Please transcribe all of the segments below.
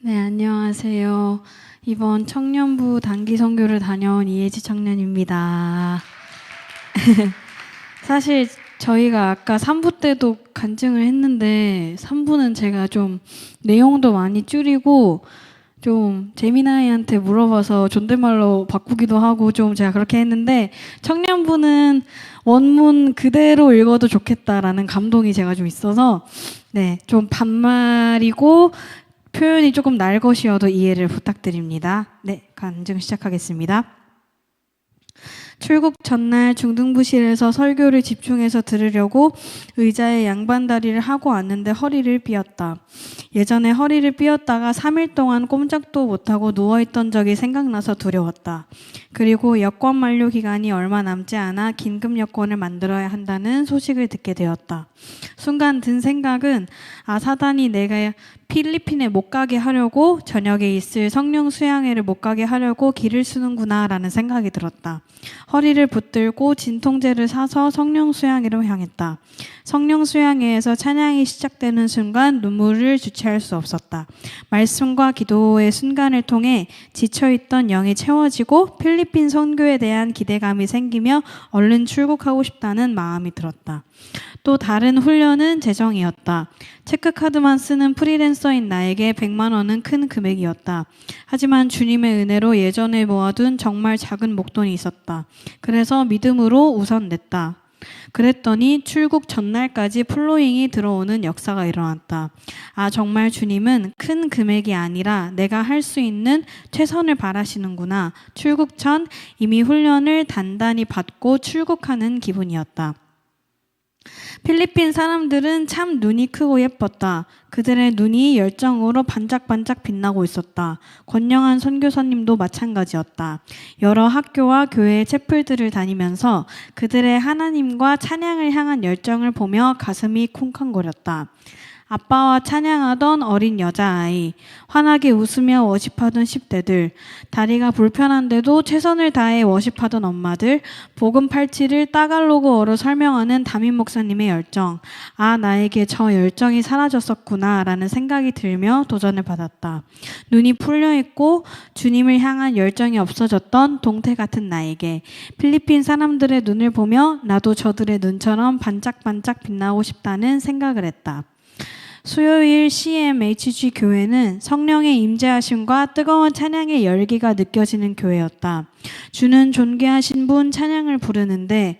네, 안녕하세요. 이번 청년부 단기 선교를 다녀온 이혜지 청년입니다. 사실 저희가 아까 3부 때도 간증을 했는데 3부는 제가 좀 내용도 많이 줄이고 좀 재미나이한테 물어봐서 존댓말로 바꾸기도 하고 좀 제가 그렇게 했는데 청년부는 원문 그대로 읽어도 좋겠다라는 감동이 제가 좀 있어서 네, 좀 반말이고 표현이 조금 날 것이어도 이해를 부탁드립니다. 네, 간증 시작하겠습니다. 출국 전날 중등부실에서 설교를 집중해서 들으려고 의자에 양반다리를 하고 왔는데 허리를 삐었다. 예전에 허리를 삐었다가 3일 동안 꼼짝도 못하고 누워있던 적이 생각나서 두려웠다. 그리고 여권 만료 기간이 얼마 남지 않아 긴급 여권을 만들어야 한다는 소식을 듣게 되었다. 순간 든 생각은 사단이 내가 필리핀에 못 가게 하려고 저녁에 있을 성령 수양회를 못 가게 하려고 길을 쓰는구나 라는 생각이 들었다. 허리를 붙들고 진통제를 사서 성령 수양회로 향했다. 성령 수양회에서 찬양이 시작되는 순간 눈물을 주체할 수 없었다. 말씀과 기도의 순간을 통해 지쳐있던 영이 채워지고 필리핀 선교에 대한 기대감이 생기며 얼른 출국하고 싶다는 마음이 들었다. 또 다른 훈련은 재정이었다. 체크카드만 쓰는 프리랜서인 나에게 100만 원은 큰 금액이었다. 하지만 주님의 은혜로 예전에 모아둔 정말 작은 목돈이 있었다. 그래서 믿음으로 우선 냈다. 그랬더니 출국 전날까지 플로잉이 들어오는 역사가 일어났다. 정말 주님은 큰 금액이 아니라 내가 할 수 있는 최선을 바라시는구나. 출국 전 이미 훈련을 단단히 받고 출국하는 기분이었다. 필리핀 사람들은 참 눈이 크고 예뻤다. 그들의 눈이 열정으로 반짝반짝 빛나고 있었다. 권영한 선교사님도 마찬가지였다. 여러 학교와 교회의 채플들을 다니면서 그들의 하나님과 찬양을 향한 열정을 보며 가슴이 쿵쾅거렸다. 아빠와 찬양하던 어린 여자아이, 환하게 웃으며 워십하던 10대들, 다리가 불편한데도 최선을 다해 워십하던 엄마들, 복음 팔찌를 따갈로그어로 설명하는 담임 목사님의 열정, 나에게 저 열정이 사라졌었구나 라는 생각이 들며 도전을 받았다. 눈이 풀려있고 주님을 향한 열정이 없어졌던 동태 같은 나에게 필리핀 사람들의 눈을 보며 나도 저들의 눈처럼 반짝반짝 빛나고 싶다는 생각을 했다. 수요일 CMHG 교회는 성령의 임재하심과 뜨거운 찬양의 열기가 느껴지는 교회였다. 주는 존귀하신 분 찬양을 부르는데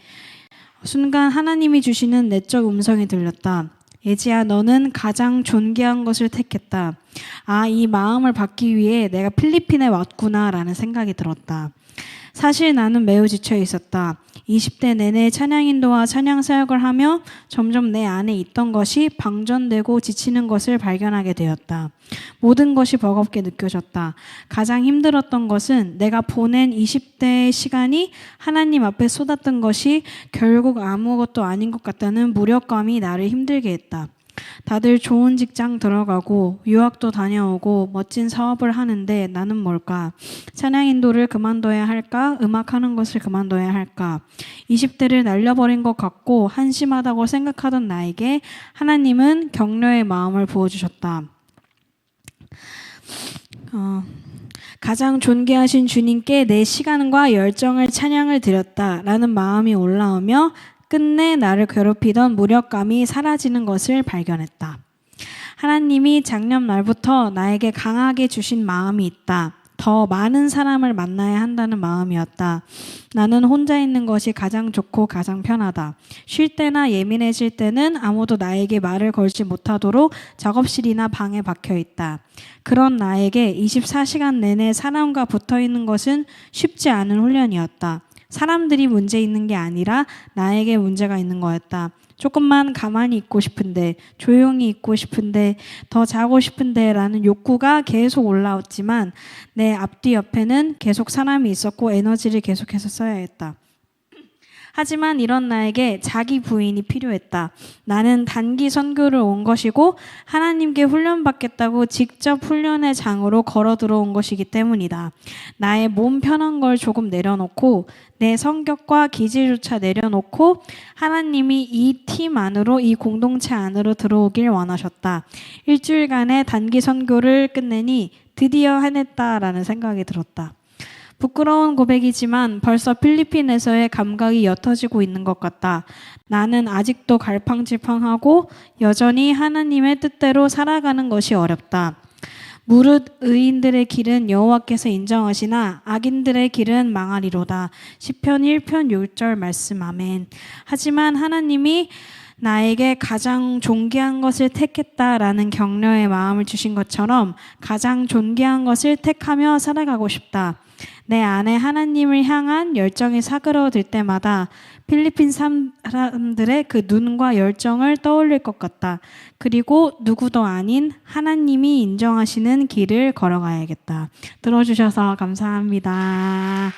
순간 하나님이 주시는 내적 음성이 들렸다. 예지야, 너는 가장 존귀한 것을 택했다. 이 마음을 받기 위해 내가 필리핀에 왔구나 라는 생각이 들었다. 사실 나는 매우 지쳐 있었다. 20대 내내 찬양 인도와 찬양 사역을 하며 점점 내 안에 있던 것이 방전되고 지치는 것을 발견하게 되었다. 모든 것이 버겁게 느껴졌다. 가장 힘들었던 것은 내가 보낸 20대의 시간이 하나님 앞에 쏟았던 것이 결국 아무것도 아닌 것 같다는 무력감이 나를 힘들게 했다. 다들 좋은 직장 들어가고 유학도 다녀오고 멋진 사업을 하는데 나는 뭘까? 찬양 인도를 그만둬야 할까? 음악하는 것을 그만둬야 할까? 20대를 날려버린 것 같고 한심하다고 생각하던 나에게 하나님은 격려의 마음을 부어주셨다. 가장 존귀하신 주님께 내 시간과 열정을 찬양을 드렸다라는 마음이 올라오며 끝내 나를 괴롭히던 무력감이 사라지는 것을 발견했다. 하나님이 작년 말부터 나에게 강하게 주신 마음이 있다. 더 많은 사람을 만나야 한다는 마음이었다. 나는 혼자 있는 것이 가장 좋고 가장 편하다. 쉴 때나 예민해질 때는 아무도 나에게 말을 걸지 못하도록 작업실이나 방에 박혀 있다. 그런 나에게 24시간 내내 사람과 붙어 있는 것은 쉽지 않은 훈련이었다. 사람들이 문제 있는 게 아니라 나에게 문제가 있는 거였다. 조금만 가만히 있고 싶은데, 조용히 있고 싶은데, 더 자고 싶은데 라는 욕구가 계속 올라왔지만 내 앞뒤 옆에는 계속 사람이 있었고 에너지를 계속해서 써야 했다. 하지만 이런 나에게 자기 부인이 필요했다. 나는 단기 선교를 온 것이고 하나님께 훈련받겠다고 직접 훈련의 장으로 걸어 들어온 것이기 때문이다. 나의 몸 편한 걸 조금 내려놓고 내 성격과 기질조차 내려놓고 하나님이 이 팀 안으로, 이 공동체 안으로 들어오길 원하셨다. 일주일간의 단기 선교를 끝내니 드디어 해냈다라는 생각이 들었다. 부끄러운 고백이지만 벌써 필리핀에서의 감각이 옅어지고 있는 것 같다. 나는 아직도 갈팡질팡하고 여전히 하나님의 뜻대로 살아가는 것이 어렵다. 무릇 의인들의 길은 여호와께서 인정하시나 악인들의 길은 망하리로다. 시편 1편 6절 말씀. 아멘. 하지만 하나님이 나에게 가장 존귀한 것을 택했다라는 격려의 마음을 주신 것처럼 가장 존귀한 것을 택하며 살아가고 싶다. 내 안에 하나님을 향한 열정이 사그러들 때마다 필리핀 사람들의 그 눈과 열정을 떠올릴 것 같다. 그리고 누구도 아닌 하나님이 인정하시는 길을 걸어가야겠다. 들어주셔서 감사합니다.